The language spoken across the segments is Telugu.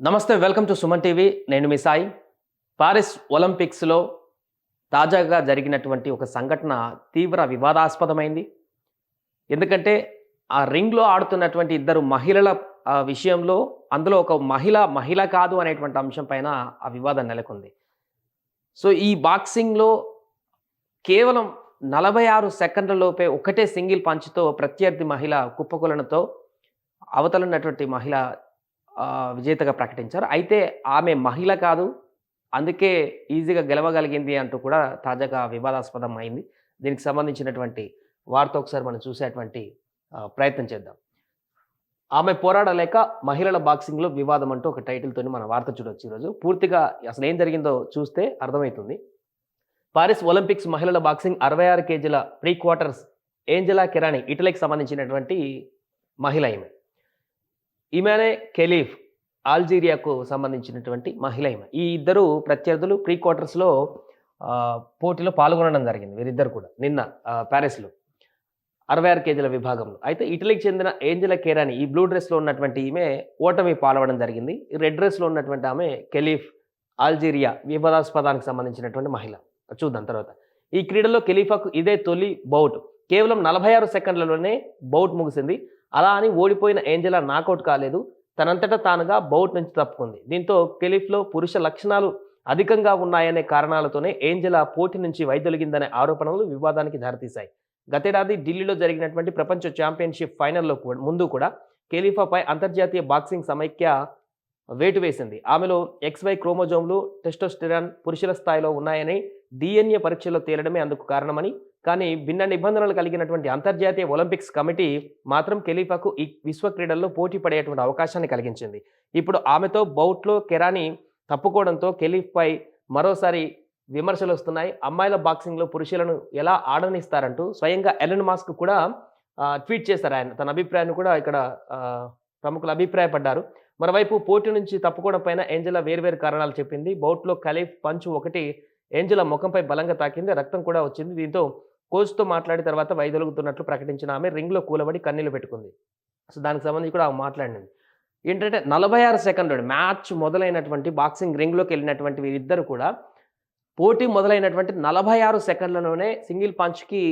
నమస్తే, వెల్కమ్ టు సుమన్ టీవీ. నేను మీ సాయి. పారిస్ ఒలింపిక్స్లో తాజాగా జరిగినటువంటి ఒక సంఘటన తీవ్ర వివాదాస్పదమైంది. ఎందుకంటే ఆ రింగ్లో ఆడుతున్నటువంటి ఇద్దరు మహిళల విషయంలో అందులో ఒక మహిళ కాదు అనేటువంటి అంశం పైన ఆ వివాదం నెలకొంది. సో ఈ బాక్సింగ్లో కేవలం 46 సెకండ్ల లోపే ఒకటే సింగిల్ పంచ్తో ప్రత్యర్థి మహిళ కుప్పకూలడంతో అవతలున్నటువంటి మహిళ విజేతగా ప్రకటించారు. అయితే ఆమె మహిళ కాదు, అందుకే ఈజీగా గెలవగలిగింది అంటూ కూడా తాజాగా వివాదాస్పదం అయింది. దీనికి సంబంధించినటువంటి వార్త ఒకసారి మనం చూసేటువంటి ప్రయత్నం చేద్దాం. ఆమె పోరాడలేక మహిళల బాక్సింగ్‌లో వివాదం అంటూ ఒక టైటిల్‌తోని మన వార్త చూడొచ్చు ఈరోజు. పూర్తిగా అసలు ఏం జరిగిందో చూస్తే అర్థమవుతుంది. పారిస్ ఒలింపిక్స్ మహిళల బాక్సింగ్ 66 కేజీల ప్రీ క్వార్టర్స్ ఏంజెలా కెరాని ఇటలీకి సంబంధించినటువంటి మహిళ ఈమె. ఈమెనే కెలీఫ్ అల్జీరియాకు సంబంధించినటువంటి మహిళ ఈమె. ఈ ఇద్దరు ప్రత్యర్థులు ప్రీ క్వార్టర్స్‌లో పోటీలో పాల్గొనడం జరిగింది. వీరిద్దరు కూడా నిన్న పారిస్‌లో 66 కేజీల విభాగంలో. అయితే ఇటలీకి చెందిన ఏంజెలా కెరాని ఈ బ్లూ డ్రెస్‌లో ఉన్నటువంటి ఈమె ఓటమి పాలవడం జరిగింది. రెడ్ డ్రెస్‌లో ఉన్నటువంటి ఆమె కెలీఫ్ అల్జీరియా వివాదాస్పదానికి సంబంధించినటువంటి మహిళ. చూద్దాం తర్వాత. ఈ క్రీడలో కెలీఫాకు ఇదే తొలి బౌట్. కేవలం 46 సెకండ్లలోనే బౌట్ ముగిసింది. అలా అని ఓడిపోయిన ఏంజెలా నాకౌట్ కాలేదు. తనంతట తానుగా బౌట్ నుంచి తప్పుకుంది. దీంతో కెలీఫ్‌లో పురుష లక్షణాలు అధికంగా ఉన్నాయనే కారణాలతోనే ఏంజెలా పోటీ నుంచి వైదొలిగిందనే ఆరోపణలు వివాదానికి దారితీశాయి. గతేడాది ఢిల్లీలో జరిగినటువంటి ప్రపంచ ఛాంపియన్‌షిప్ ఫైనల్‌లో ముందు కూడా కెలీఫాపై అంతర్జాతీయ బాక్సింగ్ సమైక్య వేటు వేసింది. ఆమెలో XY క్రోమోజోమ్లు, టెస్టోస్టెరాన్ పురుషుల స్థాయిలో ఉన్నాయని DNA పరీక్షలో తేలడమే అందుకు కారణమని, కానీ భిన్న నిబంధనలు కలిగినటువంటి అంతర్జాతీయ ఒలింపిక్స్ కమిటీ మాత్రం కెలీఫాకు ఈ విశ్వ క్రీడల్లో పోటీ పడేటువంటి అవకాశాన్ని కలిగించింది. ఇప్పుడు ఆమెతో బౌట్లో కెరాని తప్పుకోవడంతో కెలీఫ్‌పై మరోసారి విమర్శలు వస్తున్నాయి. అమ్మాయిల బాక్సింగ్‌లో పురుషులను ఎలా ఆడనిస్తారంటూ స్వయంగా ఎలన్ మస్క్ కూడా ట్వీట్ చేశారు. ఆయన తన అభిప్రాయాన్ని కూడా ఇక్కడ ప్రముఖులు అభిప్రాయపడ్డారు. మరోవైపు పోటీ నుంచి తప్పుకోవడం పైన ఏంజెలా వేర్వేరు కారణాలు చెప్పింది. బౌట్లో ఖలీఫ్ పంచ్ ఒకటి ఏంజెలా ముఖంపై బలంగా తాకింది. రక్తం కూడా వచ్చింది. దీంతో కోచ్‌తో మాట్లాడిన తర్వాత వైదొలుగుతున్నట్లు ప్రకటించిన ఆమె రింగ్‌లో కూలబడి కన్నీళ్లు పెట్టుకుంది. సో దానికి సంబంధించి కూడా ఆమె మాట్లాడింది. ఏంటంటే 46 సెకండ్లు మ్యాచ్ మొదలైనటువంటి బాక్సింగ్ రింగ్‌లోకి వెళ్ళినటువంటి వీరిద్దరు కూడా పోటీ మొదలైనటువంటి 46 సెకండ్లలోనే సింగిల్ పంచ్‌కి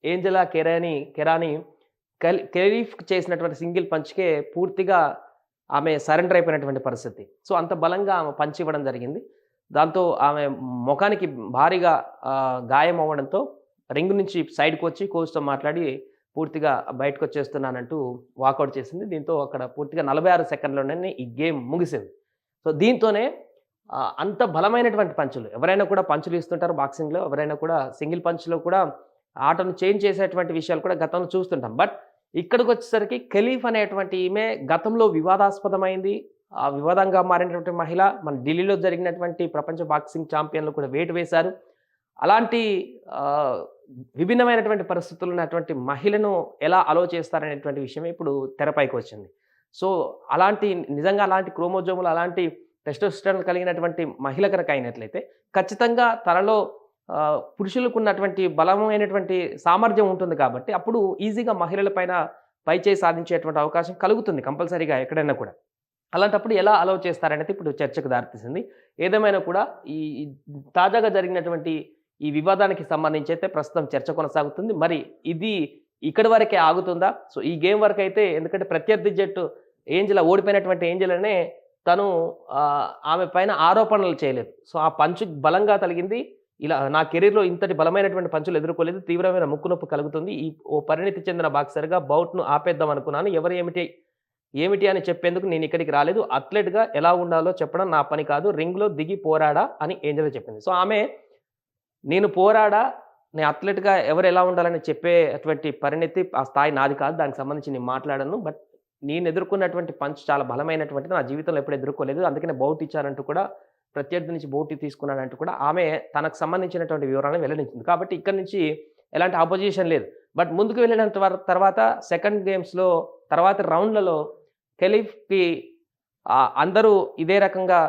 ఏంజెలా కెరాని కెలీఫ్ చేసినటువంటి సింగిల్ పంచ్‌కే పూర్తిగా ఆమె సరెండర్ అయిపోయినటువంటి పరిస్థితి. సో అంత బలంగా ఆమె పంచ్ ఇవ్వడం జరిగింది. దాంతో ఆమె ముఖానికి భారీగా గాయం అవ్వడంతో రింగ్ నుంచి సైడ్‌కి వచ్చి కోచ్‌తో మాట్లాడి పూర్తిగా బయటకొచ్చేస్తున్నానంటూ వాకౌట్ చేసింది. దీంతో అక్కడ పూర్తిగా 46 సెకండ్‌లోనే ఈ గేమ్ ముగిసింది. సో దీంతోనే అంత బలమైనటువంటి పంచులు ఎవరైనా కూడా పంచులు ఇస్తుంటారు బాక్సింగ్‌లో. ఎవరైనా కూడా సింగిల్ పంచ్‌లో కూడా ఆటను చేంజ్ చేసేటువంటి విషయాలు కూడా గతంలో చూస్తుంటాం. బట్ ఇక్కడికొచ్చేసరికి కెలీఫ్ అనేటువంటి ఈమె గతంలో వివాదాస్పదమైంది. ఆ వివాదంగా మారినటువంటి మహిళ మన ఢిల్లీలో జరిగినటువంటి ప్రపంచ బాక్సింగ్ ఛాంపియన్‌లు కూడా వేటు వేశారు. అలాంటి విభిన్నమైనటువంటి పరిస్థితుల్లో ఉన్నటువంటి మహిళను ఎలా అలో చేస్తారనేటువంటి విషయమే ఇప్పుడు తెరపైకి వచ్చింది. సో నిజంగా అలాంటి క్రోమోజోములు, అలాంటి టెస్టోస్టెరాన్ కలిగినటువంటి మహిళ కనుక అయినట్లయితే ఖచ్చితంగా తనలో పురుషులకున్నటువంటి బలమైనటువంటి సామర్థ్యం ఉంటుంది కాబట్టి అప్పుడు ఈజీగా మహిళల పైన పైచేయి సాధించేటువంటి అవకాశం కలుగుతుంది కంపల్సరీగా ఎక్కడైనా కూడా. అలాంటప్పుడు ఎలా అలౌ చేస్తారనేది ఇప్పుడు చర్చకు దారితీసింది. ఏదేమైనా కూడా ఈ తాజాగా జరిగినటువంటి ఈ వివాదానికి సంబంధించి అయితే ప్రస్తుతం చర్చ కొనసాగుతుంది. మరి ఇది ఇక్కడి వరకే ఆగుతుందా? సో ఈ గేమ్ వరకైతే, ఎందుకంటే ప్రత్యర్థి జట్టు ఓడిపోయినటువంటి ఏంజెలానే తను ఆమె పైన ఆరోపణలు చేయలేదు. సో ఆ పంచ్ బలంగా తగిలింది. ఇలా నా కెరీర్‌లో ఇంతటి బలమైనటువంటి పంచులు ఎదుర్కోలేదు. తీవ్రమైన ముక్కు నొప్పి కలుగుతుంది. ఓ పరిణితి చెందిన బాక్సర్‌గా బౌట్‌ను ఆపేద్దాం అనుకున్నాను. ఎవరు ఏమిటి అని చెప్పేందుకు నేను ఇక్కడికి రాలేదు. అథ్లెట్‌గా ఎలా ఉండాలో చెప్పడం నా పని కాదు. రింగ్‌లో దిగి పోరాడా అని ఏంజెలా చెప్పింది. సో ఆమె నేను అథ్లెట్‌గా ఎవరు ఎలా ఉండాలని చెప్పేటువంటి పరిణితి, ఆ స్థాయి నాది కాదు. దానికి సంబంధించి నేను మాట్లాడను. బట్ నేను ఎదుర్కొన్నటువంటి పంచ్ చాలా బలమైనటువంటిది. నా జీవితంలో ఎప్పుడు ఎదుర్కోలేదు. అందుకనే బౌట్ ఇచ్చానంటూ కూడా, ప్రత్యర్థి నుంచి బౌట్ తీసుకున్నానంటూ కూడా ఆమె తనకు సంబంధించినటువంటి వివరాలను వెల్లడించింది. కాబట్టి ఇక్కడి నుంచి ఎలాంటి అపోజిషన్ లేదు. బట్ ముందుకు వెళ్ళిన తర్వాత సెకండ్ గేమ్స్‌లో తర్వాతి రౌండ్‌లలో కెలీఫ్‌కి అందరూ ఇదే రకంగా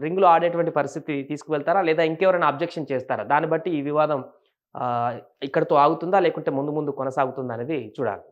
రింగ్‌లో ఆడేటువంటి పరిస్థితి తీసుకువెళ్తారా? లేదా ఇంకెవరైనా అబ్జెక్షన్ చేస్తారా? దాన్ని బట్టి ఈ వివాదం ఇక్కడితో ఆగుతుందా? లేకుంటే ముందు కొనసాగుతుందా అనేది చూడాలి.